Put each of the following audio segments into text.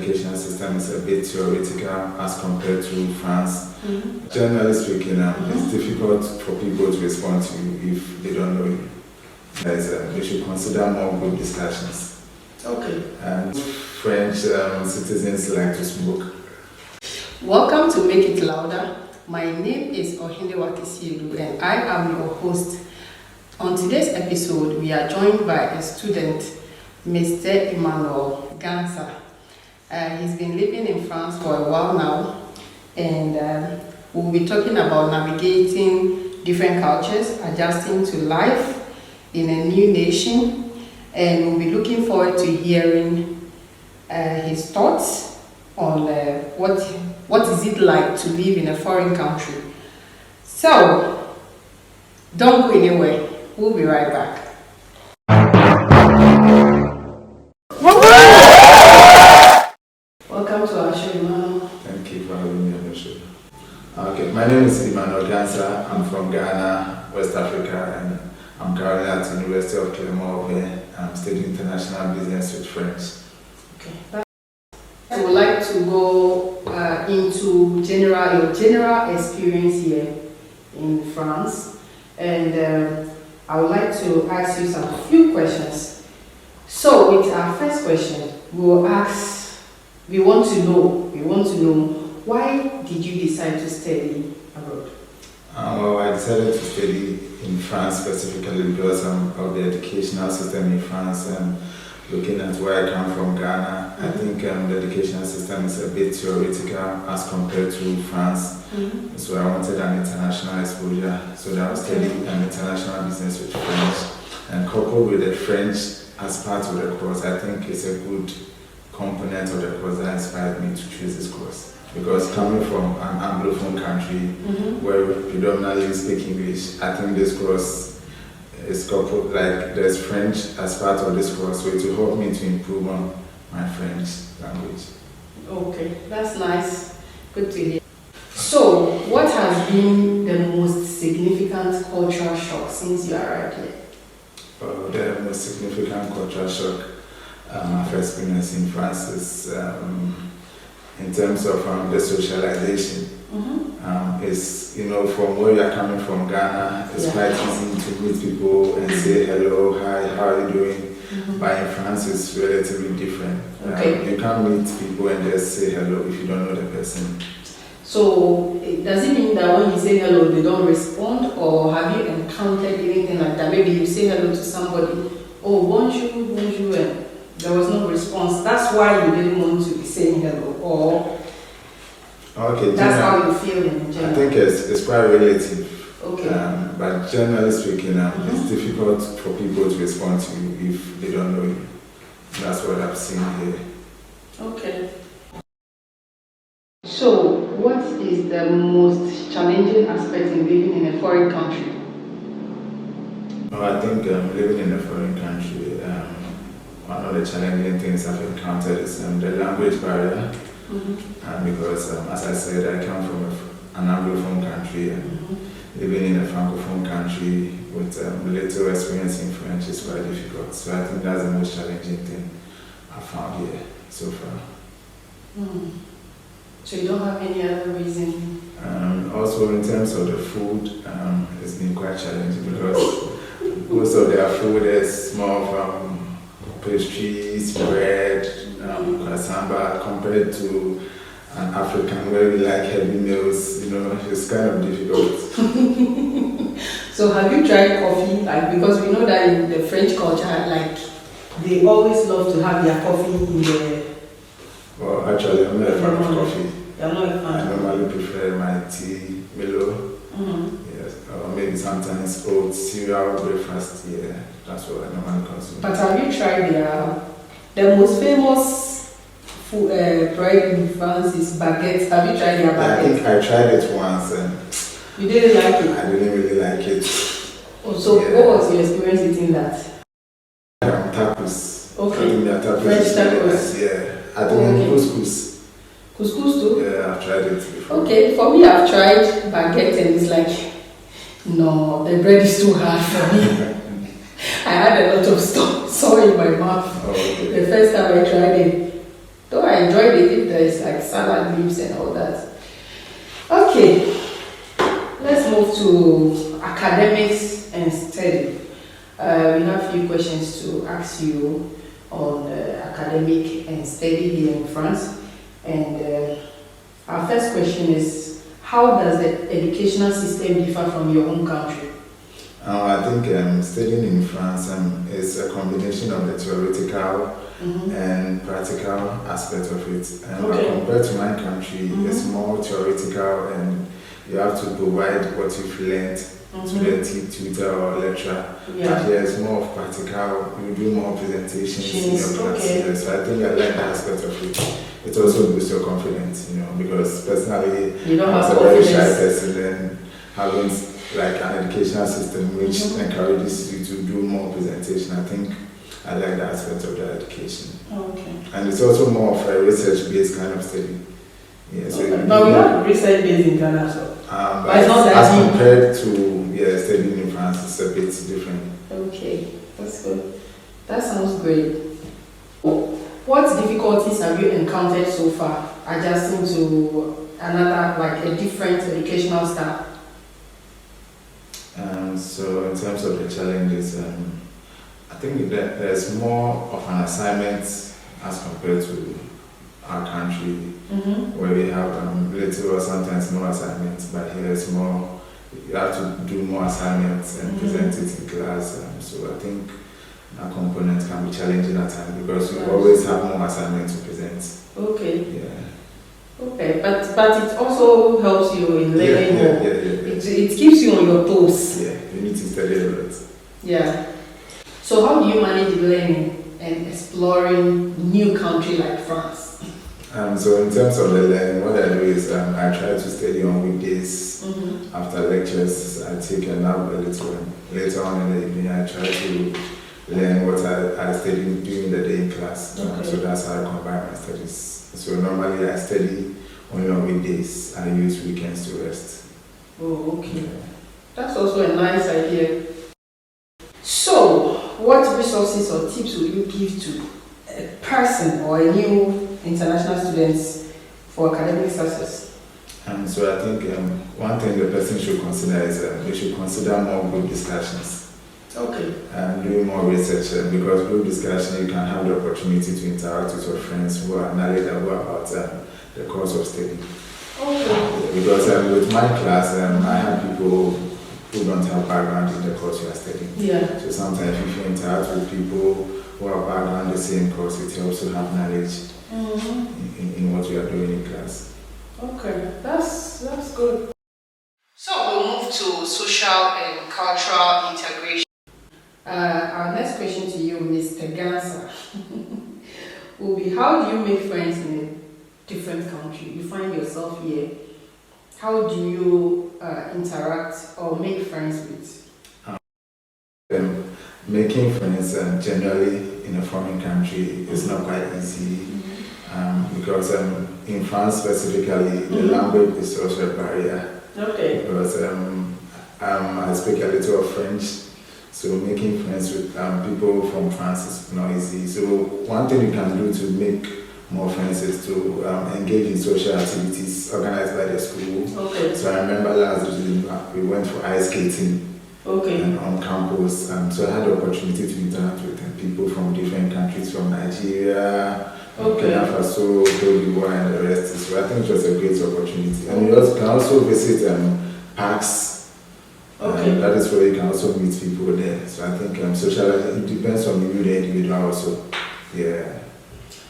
educational system is a bit theoretical as compared to France. Generally speaking, it's difficult for people to respond to you if they don't know you. They should consider more group discussions. Okay. And French citizens like to smoke. Welcome to Make It Louder. My name is Ohinde Wakisiedu and I am your host. On today's episode, we are joined by a student, Mr. Emmanuel Gansa. He's been living in France for a while now, and we'll be talking about navigating different cultures, adjusting to life in a new nation, and we'll be looking forward to hearing his thoughts on what is it like to live in a foreign country. So, don't go anywhere. We'll be right back. Welcome to our show, Emmanuel. Thank you for having me on the show. Okay, my name is Emmanuel Gansa. I'm from Ghana, West Africa, and I'm currently at the University of Clermont where I'm studying international business with French. Okay. I would like to go into your general experience here in France, and I would like to ask you some few questions. So, with our first question, we want to know why did you decide to study abroad? Well, I decided to study in France specifically because of the educational system in France, and looking at where I come from, Ghana, I think the educational system is a bit theoretical as compared to France. So I wanted an international exposure. So I was studying an international business with French, and coupled with the French as part of the course, I think it's a good component of the course that inspired me to choose this course. Because coming from an Anglophone country where we predominantly speak English, I think this course is coupled, like there's French as part of this course, so it will help me to improve on my French language. Okay, that's nice. Good to hear. So, what has been the most significant cultural shock since you arrived here? The most significant cultural shock I've experienced in France is in terms of the socialization. It's, from where you're coming from, Ghana, it's quite easy to meet people and say hello, hi, how are you doing? But in France, it's relatively different. You can't meet people and just say hello if you don't know the person. So, does it mean that when you say hello, they don't respond? Or have you encountered anything like that? Maybe you say hello to somebody, oh, bonjour, and there was no response. That's why you didn't want to be saying hello, or that's how you feel in general? I think it's quite relative. Okay. But generally speaking, it's difficult for people to respond to you if they don't know you. That's what I've seen here. Okay. So, what is the most challenging aspect in living in a foreign country? I think living in a foreign country, one of the challenging things I've encountered is the language barrier. Because, as I said, I come from an Anglophone country, and living in a Francophone country with little experience in French is quite difficult. So I think that's the most challenging thing I found here so far. So you don't have any other reason? Also, in terms of the food, it's been quite challenging because most of their food is more from pastries, bread, cassava, compared to an African where we like heavy meals. It's kind of difficult. So have you tried coffee? Because we know that in the French culture, they always love to have their coffee in the... Well, actually, I'm not a fan of coffee. You're not a fan? I normally prefer my tea, Milo. Yes, or maybe sometimes oats, cereal, breakfast. Yeah, that's what I normally consume. But have you tried the most famous food, bread in France is baguette? Have you tried their baguette? I think I tried it once and... You didn't like it? I didn't really like it. Oh, so what was your experience eating that? Tacos. Okay. I think tacos. French tacos. Yeah. I think couscous. Couscous too? Yeah, I've tried it before. Okay, for me I've tried baguette and it's like, no, the bread is too hard for me. I had a lot of soy in my mouth. Oh, okay. The first time I tried it, though I enjoyed it if there is like salad leaves and all that. Okay, let's move to academics and study. We have a few questions to ask you on academic and study here in France. And our first question is, how does the educational system differ from your home country? I think studying in France is a combination of the theoretical and practical aspect of it. But compared to my country, it's more theoretical, and you have to provide what you've learned to the tutor or lecturer. But here it's more of practical. You do more presentations in your class. Yeah. So I think I like that aspect of it. It also boosts your confidence, because personally, I'm a very shy person, and having like an educational system which encourages you to do more presentation, I think I like that aspect of the education. Okay. And it's also more of a research-based kind of study. Yeah, so but we have research-based in Ghana, so. But it's not that as compared to studying in France, it's a bit different. Okay, that's good. That sounds great. What difficulties have you encountered so far adjusting to another, like a different educational style? So in terms of the challenges, I think that there's more of an assignment as compared to our country, where we have little or sometimes no assignments, but here it's more, you have to do more assignments and present it in class. So I think that component can be challenging at times because you always have more assignments to present. Okay. Yeah. Okay, but it also helps you in learning more. It keeps you on your toes. Yeah, you need to study a lot. Yeah. So how do you manage learning and exploring new country like France? So in terms of the learning, what I do is I try to study on weekdays. After lectures, I take a nap a little, and later on in the evening I try to learn what I studied during the day in class. So that's how I combine my studies. So normally I study only on weekdays. I use weekends to rest. Oh, okay. That's also a nice idea. So, what resources or tips would you give to a person or a new international student for academic success? So I think one thing the person should consider is they should consider more group discussions. Okay. And doing more research, because group discussion you can have the opportunity to interact with your friends who are knowledgeable about the course of study. Okay. Because with my class, I have people who don't have background in the course you are studying. Yeah. So sometimes if you interact with people who have background in the same course, it helps to have knowledge in what you are doing in class. Okay, that's good. So we'll move to social and cultural integration. Our next question to you, Mr. Gansa, will be: how do you make friends in a different country? You find yourself here. How do you interact or make friends with? Making friends generally in a foreign country is not quite easy because in France specifically, the language is also a barrier. Okay. Because I speak a little of French, so making friends with people from France is not easy. So one thing you can do to make more friends is to engage in social activities organized by the school. Okay. So I remember last year we went for ice skating. And on campus, so I had the opportunity to interact with people from different countries, from Nigeria, Kenya, Faso, Cote d'Ivoire, and the rest. So I think it was a great opportunity. And you also can also visit parks. That is where you can also meet people there. So I think socializing, it depends on you, the individual also. Yeah.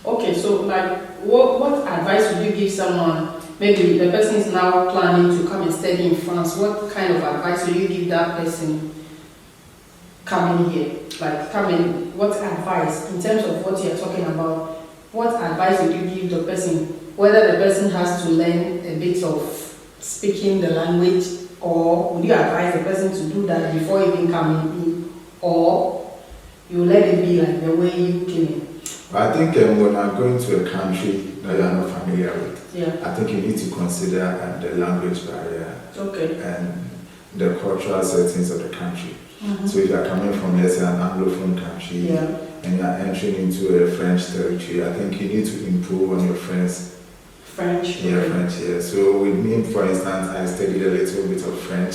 Okay, so like, what advice would you give someone? Maybe the person is now planning to come and study in France. What kind of advice will you give that person coming here? Like, what advice, in terms of what you're talking about, what advice would you give the person? Whether the person has to learn a bit of speaking the language, or would you advise the person to do that before even coming in? Or you let it be like the way you came in? I think when I'm going to a country that you are not familiar with, I think you need to consider the language barrier and the cultural settings of the country. So if you are coming from, let's say, an Anglophone country, and you are entering into a French territory, I think you need to improve on your French. Yeah, French, yeah. So with me, for instance, I studied a little bit of French.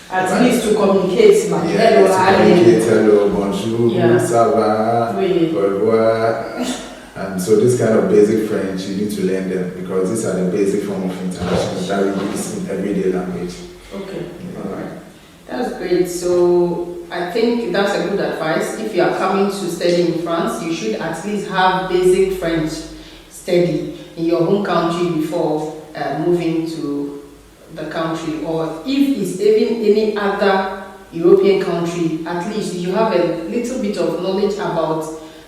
At least to communicate, like hello, hello, bonjour, ça va, au revoir. And so this kind of basic French, you need to learn them because these are the basic form of interaction that we use in everyday language. Okay, all right. That's great. So I think that's a good advice. If you are coming to study in France, you should at least have basic French study in your home country before moving to the country, or if it's even any other European country, at least you have a little bit of knowledge about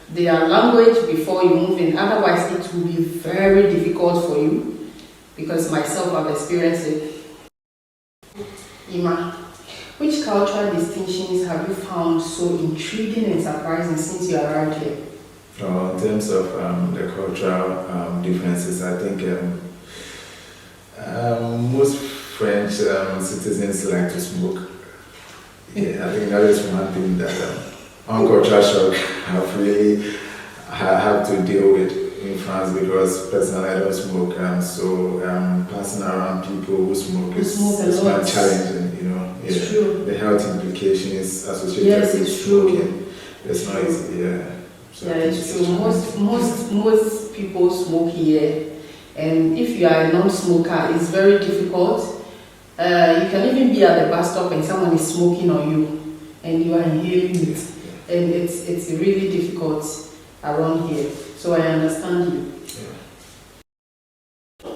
their language before you move in. Otherwise, it will be very difficult for you, because myself, I've experienced it. Ima, which cultural distinctions have you found so intriguing and surprising since you arrived here? In terms of the cultural differences, I think most French citizens like to smoke. Yeah, I think that is one thing that on culture shock I have to deal with in France, because personally I don't smoke, so passing around people who smoke is quite challenging, you know. Yeah. It's true. The health implications associated with smoking. It's not easy, yeah. So yeah, it's true. Most people smoke here, and if you are a non-smoker, it's very difficult. You can even be at the bus stop and someone is smoking on you, and you are inhaling it, and it's really difficult around here. So I understand you. Yeah.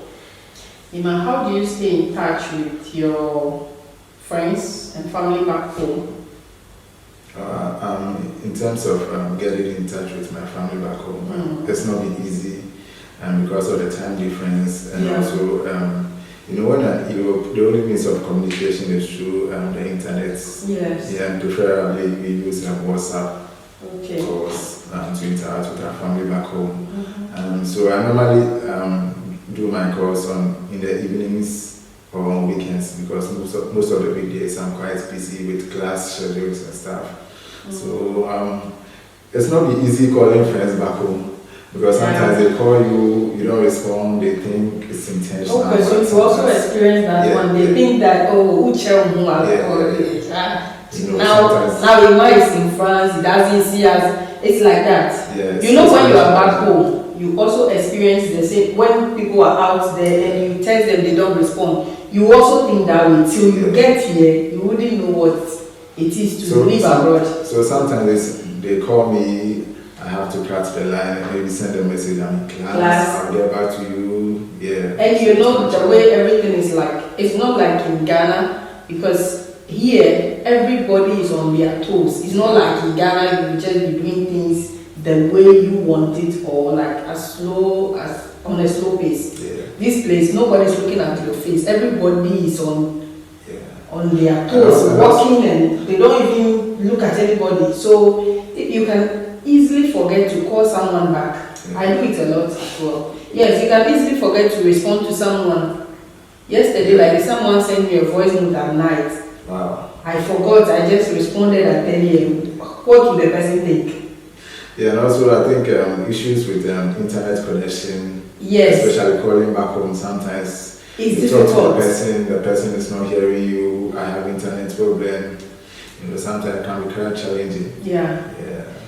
Ima, how do you stay in touch with your friends and family back home? In terms of getting in touch with my family back home, it's not been easy, because of the time difference, and also, when you're in Europe, the only means of communication is through the internet. Yes. Yeah, and preferably we use WhatsApp calls to interact with our family back home. So I normally do my calls in the evenings or on weekends, because most of the weekdays I'm quite busy with class schedules and stuff. So it's not be easy calling friends back home, because sometimes they call you, you don't respond, they think it's intentional. Okay, so you also experience that one. They think that, now Ima is in France, he doesn't see us. It's like that. Yes, when you are back home, you also experience the same. When people are out there and you text them, they don't respond. You also think that way till you get here. You wouldn't know what it is to live abroad. So sometimes they call me, I have to cut the line and maybe send a message, I'm in class, I'll get back to you. Yeah. And the way everything is like, it's not like in Ghana, because here everybody is on their toes. It's not like in Ghana you just be doing things the way you want it, or like on a slow pace. Yeah. This place, nobody's looking at your face. Everybody is on their toes, walking, and they don't even look at anybody. So you can easily forget to call someone back. I do it a lot as well. Yes, you can easily forget to respond to someone. Yesterday, like someone sent me a voice note at night. Wow. I forgot, I just responded at 10 a.m. What would the person think? Yeah, and also I think issues with internet connection, yes, especially calling back home, sometimes it's you difficult. talk to the person is not hearing you, I have internet problem, sometimes it can be quite challenging. Yeah.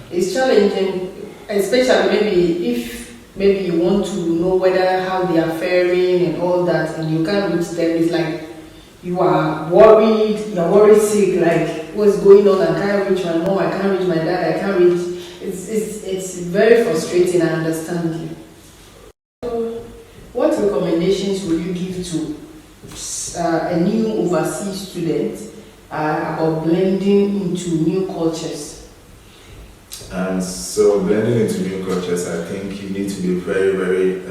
It's challenging, especially if you want to know how they are faring and all that, and you can't reach them. It's like you are worried, you're worried sick, like what's going on? I can't reach my mom, I can't reach my dad, I can't reach. It's very frustrating. I understand you. So, what recommendations would you give to a new overseas student about blending into new cultures? So blending into new cultures, I think you need to be very, very,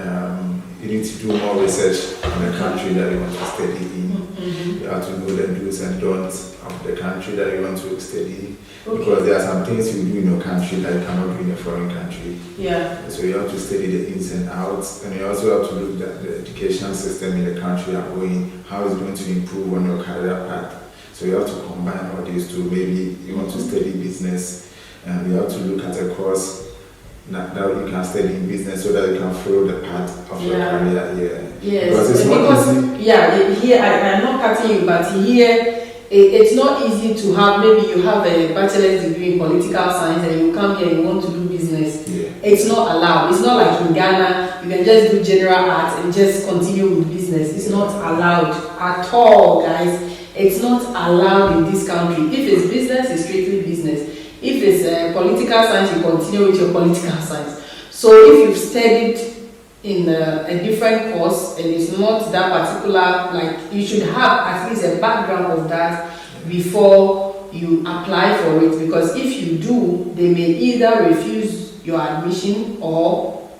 you need to do more research on the country that you want to study in. You have to know the do's and don'ts of the country that you want to study. Because there are some things you do in your country that you cannot do in a foreign country. Yeah. So you have to study the ins and outs, and you also have to look at the educational system in the country you are going, how it's going to improve on your career path. So you have to combine all these two. Maybe you want to study business, and you have to look at a course now you can study in business so that you can follow the path of your career. Yes, because it's not easy. Here I'm not cutting you, but here it's not easy to have. Maybe you have a bachelor's degree in political science and you come here and you want to do business. It's not allowed. It's not like in Ghana you can just do general arts and just continue with business. It's not allowed at all, guys. It's not allowed in this country. If it's business, it's strictly business. If it's political science, you continue with your political science. So if you've studied in a different course and it's not that particular, like, you should have at least a background of that before you apply for it, because if you do, they may either refuse your admission or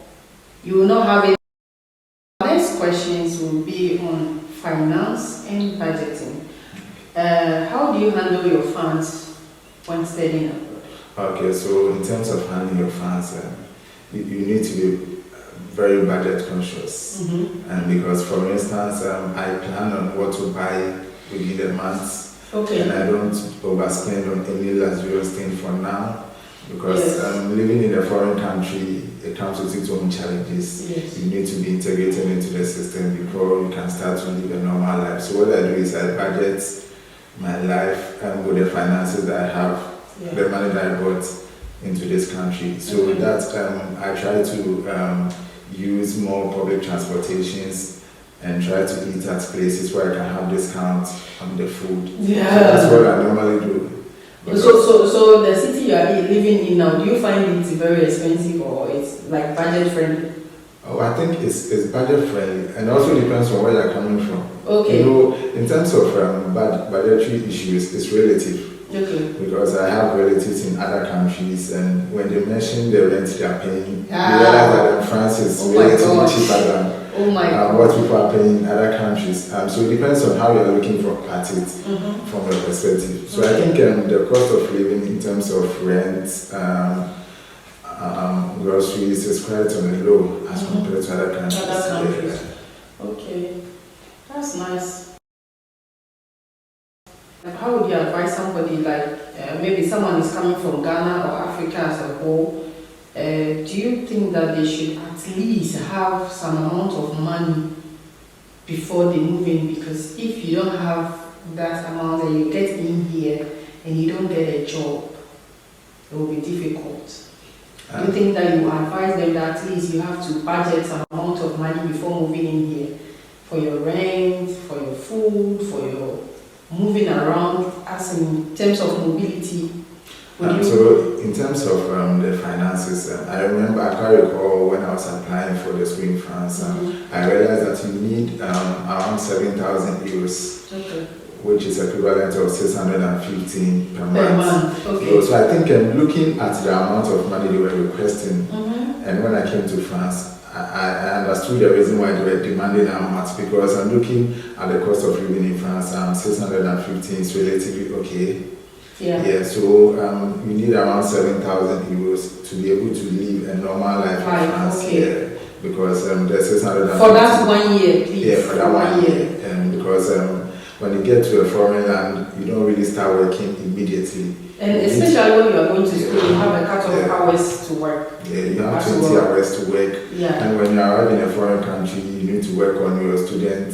you will not have it. Next questions will be on finance and budgeting. How do you handle your funds when studying abroad? Okay, so in terms of handling your funds, you need to be very budget conscious. And because, for instance, I plan on what to buy within the month. And I don't overspend on any luxurious thing for now, because living in a foreign country, it comes with its own challenges. You need to be integrated into the system before you can start to live a normal life. So what I do is I budget my life with the finances that I have, the money that I brought into this country. So with that, I try to use more public transportations and try to eat at places where I can have discounts on the food. So that's what I normally do. So the city you are living in now, do you find it very expensive or it's like budget friendly? Oh, I think it's budget friendly, and also depends on where you're coming from. Okay. You know, in terms of budgetary issues, it's relative. Okay. Because I have relatives in other countries, and when they mention the rent they are paying, you realize that in France it's relatively cheaper than what people are paying in other countries. So it depends on how you are looking at it from your perspective. So I think the cost of living in terms of rent, groceries is quite on the low as compared to other countries. Okay, that's nice. How would you advise somebody, like maybe someone is coming from Ghana or Africa as a whole? Do you think that they should at least have some amount of money before they move in? Because if you don't have that amount and you get in here and you don't get a job, it will be difficult. Do you think that you advise them that at least you have to budget some amount of money before moving in here for your rent, for your food, for your moving around, as in terms of mobility? So in terms of the finances, I remember, I can recall when I was applying for the school in France, I realized that you need around 7,000 euros, which is equivalent of 615 per month. So I think looking at the amount of money they were requesting, and when I came to France, I understood the reason why they were demanding that much, because I'm looking at the cost of living in France. 615 is relatively okay. So you need around 7,000 euros to be able to live a normal life in France. Because the 650 for that 1 year, please. For that 1 year. Because when you get to a foreign land, you don't really start working immediately. And especially when you are going to school, you have a cut of hours to work. You have 20 hours to work. And when you arrive in a foreign country, you need to work on your student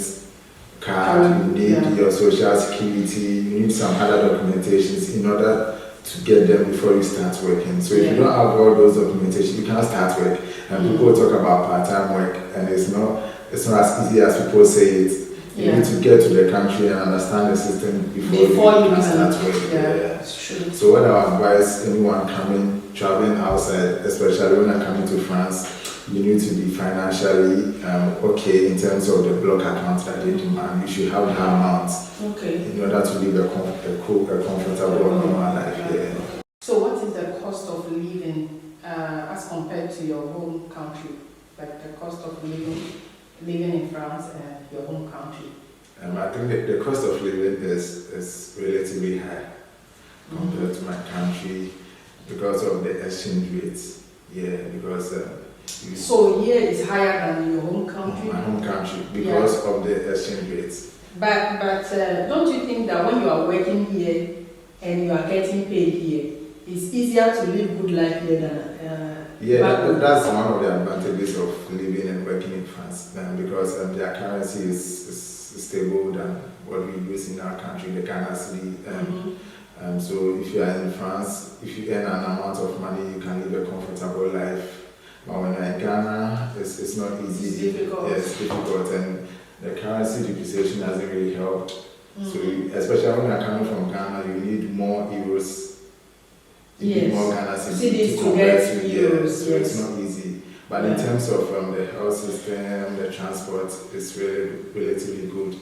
card, you need your social security, you need some other documentations in order to get them before you start working. So if you don't have all those documentation, you can't start work. And people talk about part-time work, and it's not as easy as people say it. You need to get to the country and understand the system before you can start work. So what I would advise anyone traveling outside, especially when I'm coming to France, you need to be financially okay in terms of the block account that they demand. You should have that amount in order to live a comfortable normal life. So what is the cost of living as compared to your home country? Like the cost of living in France and your home country? I think the cost of living is relatively high compared to my country because of the exchange rates. So here is higher than your home country? My home country, because of the exchange rates. But don't you think that when you are working here and you are getting paid here, it's easier to live good life here Yeah, back home. that's one of the advantages of living and working in France, because their currency is stable than what we use in our country, the Ghana cedi. So if you are in France, if you earn an amount of money, you can live a comfortable life. But when you're in Ghana, it's not easy. It's difficult. Yeah, it's difficult, and the currency depreciation hasn't really helped. So especially when you're coming from Ghana, you need more euros. You need more Ghana cedis to get euros. So it's not easy. But in terms of the health system, the transport, it's really relatively good.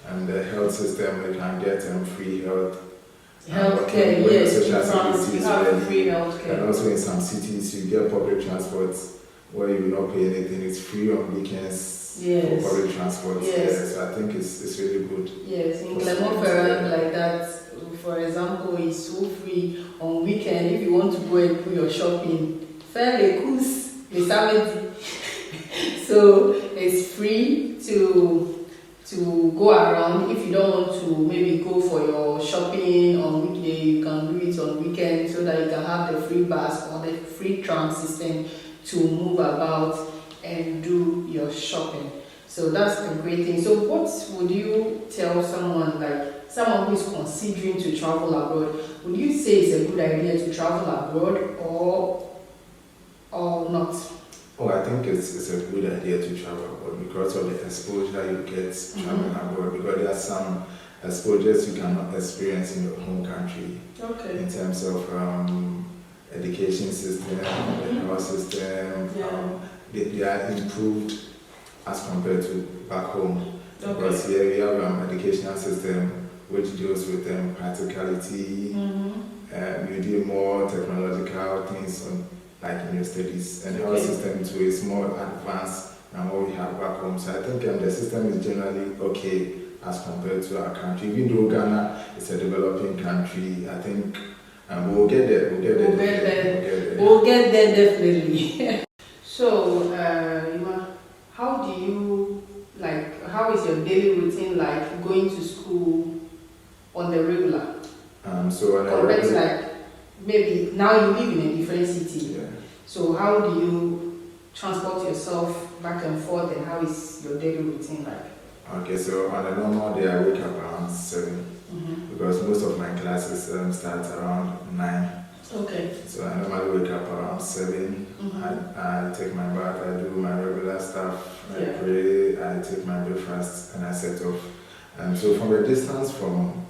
And the health system, you can get free health. Healthcare, yes, in France you have free And healthcare. also in some cities, you get public transport where you will not pay anything. It's free on weekends for public transport. Yes. So I think it's really good. Yes, in Clermont-Ferrand, like that, for example, it's so free on weekend. If you want to go and do your shopping, faire les courses le samedi. So it's free to go around. If you don't want to maybe go for your shopping on weekday, you can do it on weekend so that you can have the free bus or the free tram system to move about and do your shopping. So that's a great thing. So what would you tell someone who is considering to travel abroad? Would you say it's a good idea to travel abroad or not? Oh, I think it's a good idea to travel abroad because of the exposure you get traveling abroad, because there are some exposures you cannot experience in your home country. Okay. In terms of education system, the health system, they are improved as compared to back home. Because here we have an educational system which deals with practicality, you do more technological things like in your studies, and the health system too is more advanced than what we have back home. So I think the system is generally okay as compared to our country. Even though Ghana is a developing country, I think we'll get there. We'll get there definitely. So, Ima, how is your daily routine like going to school on the regular? Compared to maybe now you live in a different city. Yeah. So how do you transport yourself back and forth, and how is your daily routine like? Okay, so on a normal day I wake up around 7 because most of my classes start around 9. Okay. So I normally wake up around 7. I take my bath, I do my regular stuff, I pray, I take my breakfast, and I set off. So from the distance from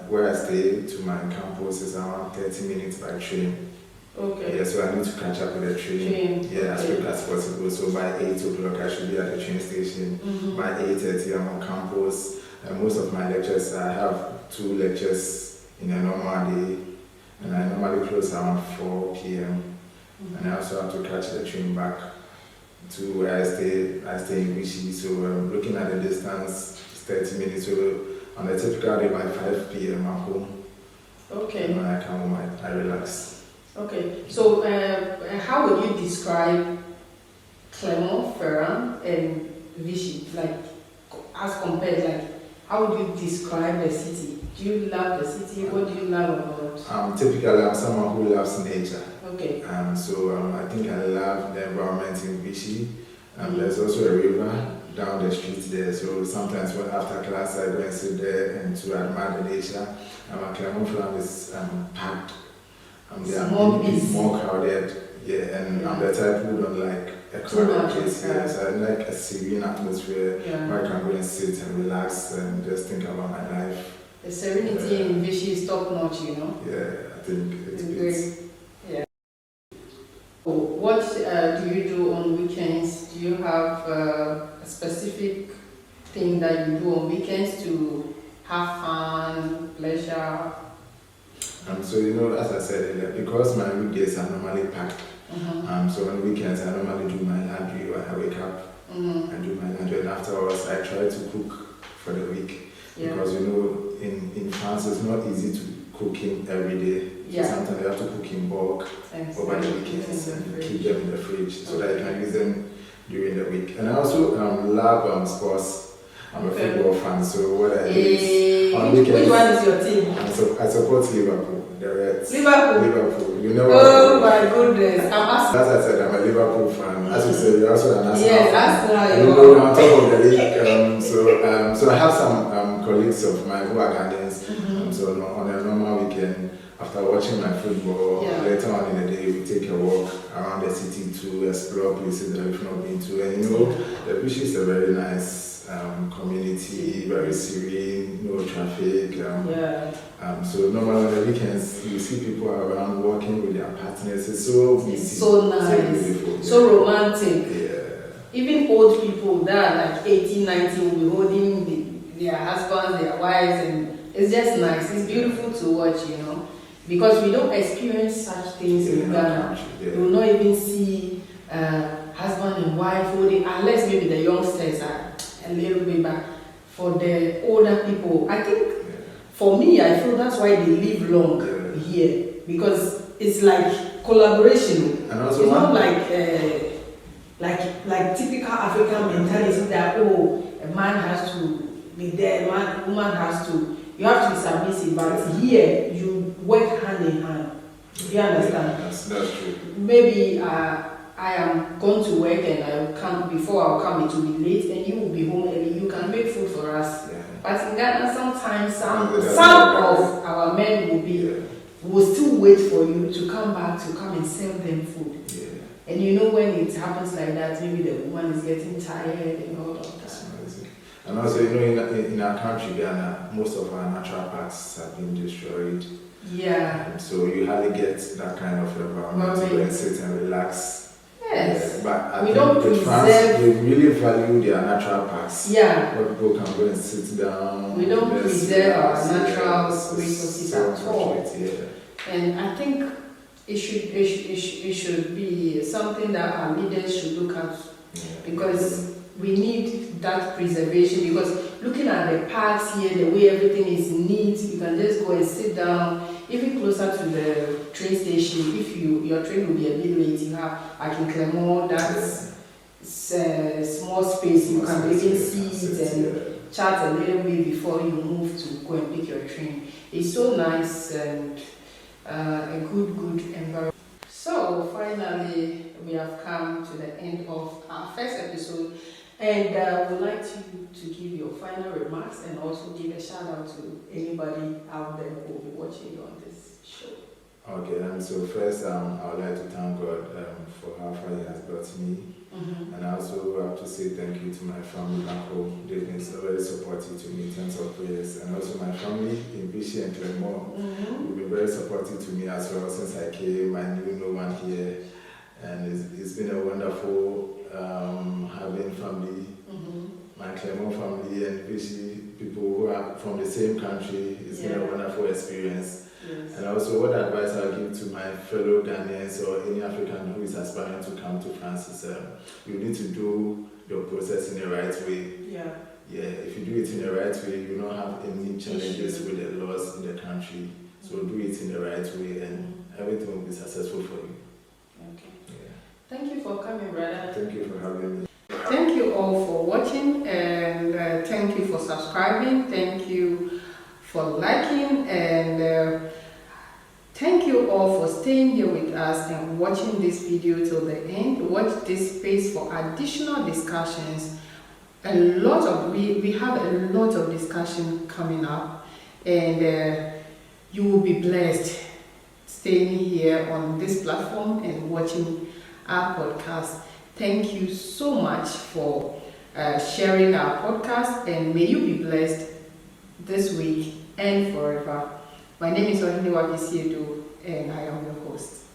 where I stay to my campus is around 30 minutes by train. Okay. Yeah, so I need to catch up with the train. As quick as possible. So by 8 o'clock I should be at the train station. By 8:30 I'm on campus. And most of my lectures, I have 2 lectures in a normal day. And I normally close around 4 p.m. And I also have to catch the train back to where I stay. I stay in Vichy. So looking at the distance, it's 30 minutes. So on a typical day by 5 p.m. I'm home. Okay. And when I come home, I relax. Okay. So how would you describe Clermont-Ferrand and Vichy? As compared, how would you describe the city? Do you love the city? What do you love about? Typically, I'm someone who loves nature. Okay. So I think I love the environment in Vichy. There's also a river down the street there. So sometimes after class, I go and sit there and to admire the nature. Clermont-Ferrand is packed. They are more crowded. Yeah, and I'm the type who don't like a crowded place. So I like a serene atmosphere where I can go and sit and relax and just think about my life. The serenity in Vichy is top notch, Yeah, I think it's great. Yeah. What do you do on weekends? Do you have a specific thing that you do on weekends to have fun, pleasure? So as I said, because my weekdays are normally packed, so on weekends I normally do my laundry. When I wake up, I do my laundry, and afterwards I try to cook for the week. Because in France it's not easy to cook in every day. So sometimes you have to cook in bulk over the weekends and keep them in the fridge so that you can use them during the week. And I also love sports. I'm a football fan, so what I do is on weekends. Which one is your team? I support Liverpool, the Reds. Liverpool. You know. Oh my goodness! I'm asking. As I said, I'm a Liverpool fan. As you said, you're also an Arsenal Yes, fan. Arsenal. We're on top of the league. So I have some colleagues of mine who are Ghanaians. So on a normal weekend, after watching my football, later on in the day, we take a walk around the city to explore places that we've not been to. And the beach is a very nice community, very serene, no traffic. So normally on the weekends, you see people around walking with their partners. It's so beautiful. It's so nice, so beautiful, so romantic. Yeah. Even old people that are like 18, 19 will be holding their husbands, their wives, and it's just nice. It's beautiful to watch, because we don't experience such things in Ghana. You will not even see husband and wife holding, unless maybe the youngsters are a little bit back. For the older people, I think, for me, I feel that's why they live long here, because it's like collaboration. And also it's not like typical African mentality that a man has to be there, woman has to. You have to be submissive, but here you work hand in hand. You understand? That's true. Maybe I am going to work and I will come before I'll come. It will be late, and you will be home early. You can make food for us. But in Ghana, sometimes some of our men will still wait for you to come back to come and serve them food. And when it happens like that, maybe the woman is getting tired and all of that. And also, in our country, Ghana, most of our natural parks have been destroyed. So you hardly get that kind of environment to go and sit and relax. Yes. But I we think don't in preserve. France, they really value their natural parks. Where people can go and sit down. We don't preserve our natural resources at all. And I think it should be something that our leaders should look at, because we need that preservation. Because looking at the parks here, the way everything is neat, you can just go and sit down. Even closer to the train station, if your train will be a bit late, you have in Clermont, that's small space. You can even sit and chat a little bit before you move to go and pick your train. It's so nice and a good environment. So finally, we have come to the end of our first episode, and we'd like to give your final remarks and also give a shout out to anybody out there who will be watching you on this show. Okay, and so first, I would like to thank God for how far He has brought me. And I also have to say thank you to my family back home. They've been so very supportive to me in terms of prayers. And also my family in Vichy and Clermont have been very supportive to me as well since I came. I knew no one here. And it's been a wonderful having family. My Clermont family and Vichy people who are from the same country. It's been a wonderful experience. And also what advice I'll give to my fellow Ghanaians or any African who is aspiring to come to France is you need to do your process in the right way. If you do it in the right way, you don't have any challenges with the laws in the country. So do it in the right way and everything will be successful for you. Thank you for coming, brother. Thank you for having me. Thank you all for watching, and thank you for subscribing. Thank you for liking, and thank you all for staying here with us and watching this video till the end. Watch this space for additional discussions. We have a lot of discussion coming up, and you will be blessed staying here on this platform and watching our podcast. Thank you so much for sharing our podcast, and may you be blessed this week and forever. My name is Ep.1, and I am your host.